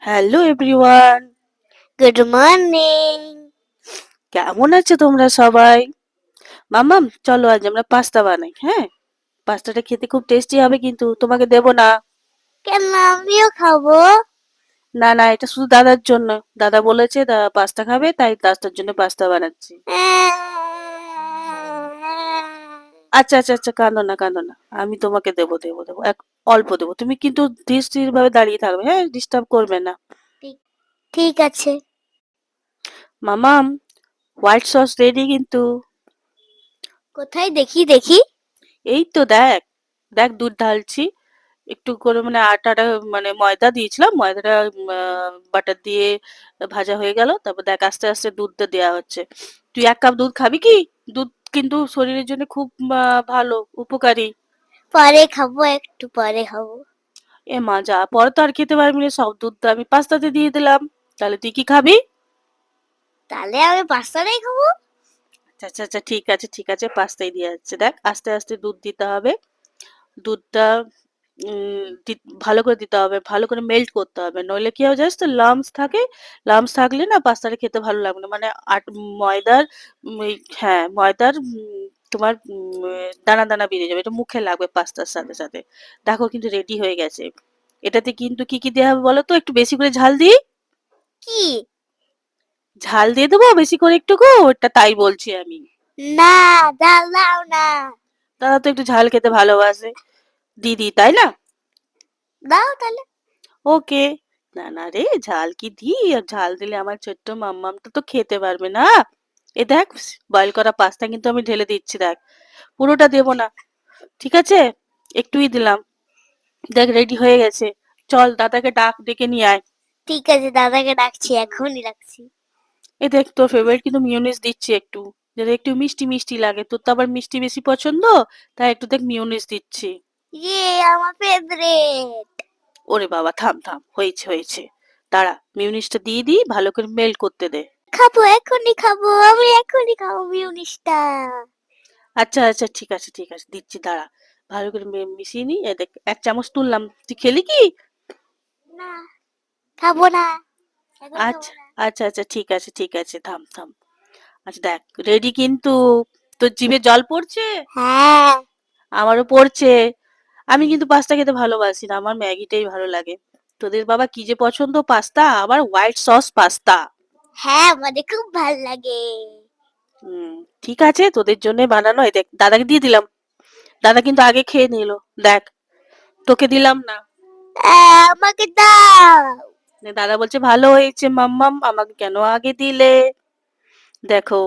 Hello everyone, good morning. কেমন আছো তোমরা সবাই? মাম্মাম, চলো আজ আমরা পাস্তা বানাই। হ্যাঁ, পাস্তাটা খেতে খুব টেস্টি হবে, কিন্তু তোমাকে দেবো না। কেন আমিও খাবো? না না, এটা শুধু দাদার জন্য। দাদা বলেছে পাস্তা খাবে, তাই দাদার জন্য পাস্তা বানাচ্ছি। আচ্ছা আচ্ছা আচ্ছা, কাঁদো না কাঁদো না, আমি তোমাকে দেবো দেবো দেবো, অল্প দেবো। তুমি কিন্তু ধীর স্থির ভাবে দাঁড়িয়ে থাকবে, হ্যাঁ, ডিস্টার্ব করবে না। ঠিক ঠিক আছে। মামাম, হোয়াইট সস রেডি কিন্তু। কোথায় দেখি দেখি। এই তো দেখ, দেখ দুধ ঢালছি একটু করে, মানে আটাটা, মানে ময়দা দিয়েছিলাম, ময়দাটা বাটার দিয়ে ভাজা হয়ে গেল। তারপর দেখ আস্তে আস্তে দুধটা দেওয়া হচ্ছে। তুই 1 কাপ দুধ খাবি কি? দুধ কিন্তু শরীরের জন্য খুব ভালো, উপকারী। পরে খাবো, একটু পরে খাবো। এ মা, যা, পরে তো আর খেতে পারবি না, সব দুধ তো আমি পাস্তাতে দিয়ে দিলাম। তাহলে তুই কি খাবি? তাহলে আমি পাস্তাটাই খাবো। আচ্ছা আচ্ছা আচ্ছা, ঠিক আছে ঠিক আছে, পাস্তাই দিয়ে যাচ্ছে। দেখ আস্তে আস্তে দুধ দিতে হবে। দুধটা ভালো করে দিতে হবে, ভালো করে মেল্ট করতে হবে, নইলে কি হবে জানিস তো, লাম্পস থাকে। লাম্পস থাকলে না পাস্তাটা খেতে ভালো লাগবে না, মানে ময়দার হ্যাঁ, ময়দার তোমার দানা দানা বেরিয়ে যাবে, এটা মুখে লাগবে পাস্তার সাথে সাথে। দেখো কিন্তু রেডি হয়ে গেছে। এটাতে কিন্তু কি কি দেওয়া হবে বলো তো, একটু বেশি করে ঝাল দিই। কি? ঝাল দিয়ে দেবো বেশি করে একটু গো, ওটা তাই বলছি আমি। না, ডাল দাও না। দাদা তো একটু ঝাল খেতে ভালোবাসে, দিদি তাই না? দাও তাহলে। ওকে। না না রে, ঝাল কি দিই, আর ঝাল দিলে আমার ছোট্ট মাম্মামটা তো খেতে পারবে না। এ দেখ, বয়েল করা পাস্তা কিন্তু আমি ঢেলে দিচ্ছি, দেখ। পুরোটা দেবো না, ঠিক আছে, একটুই দিলাম। দেখ রেডি হয়ে গেছে। চল দাদাকে ডেকে নিয়ে আয়। ঠিক আছে, দাদাকে ডাকছি, এখনই ডাকছি। এ দেখ, তোর ফেভারিট কিন্তু মিউনিস দিচ্ছি একটু, যাতে একটু মিষ্টি মিষ্টি লাগে। তোর তো আবার মিষ্টি বেশি পছন্দ, তাই একটু দেখ মিউনিস দিচ্ছি। ইয়ে, আমার ফেভারিট। ওরে বাবা, থাম থাম, হয়েছে হয়েছে। দাঁড়া, মিউনিসটা দিয়ে দিই, ভালো করে মেল্ট করতে দে। খাবো, এখনই খাবো, আমি এখনই খাবো মিউনিসটা। আচ্ছা আচ্ছা, ঠিক আছে ঠিক আছে, দিচ্ছি, দাঁড়া। ভালো করে মিশিয়ে নি। দেখ 1 চামচ তুললাম, তুই খেলি কি? না, খাবো না, এখন খাবো আচ্ছা না। আচ্ছা আচ্ছা, ঠিক আছে ঠিক আছে, থাম থাম। আচ্ছা দেখ, রেডি কিন্তু। তোর জিভে জল পড়ছে? হ্যাঁ। আমারও পড়ছে। আমি কিন্তু পাস্তা খেতে ভালোবাসি না, আমার ম্যাগিটাই ভালো লাগে। তোদের বাবা কি যে পছন্দ, পাস্তা, আবার হোয়াইট সস পাস্তা। হ্যাঁ, আমাদের খুব ভাল লাগে। হুম, ঠিক আছে, তোদের জন্য বানানো। এই দেখ, দাদাকে দিয়ে দিলাম। দাদা কিন্তু আগে খেয়ে নিল। দেখ, তোকে দিলাম না। আমাকে দাও। দাদা বলছে ভালো হয়েছে মাম্মাম, আমাকে কেন আগে দিলে? দেখো।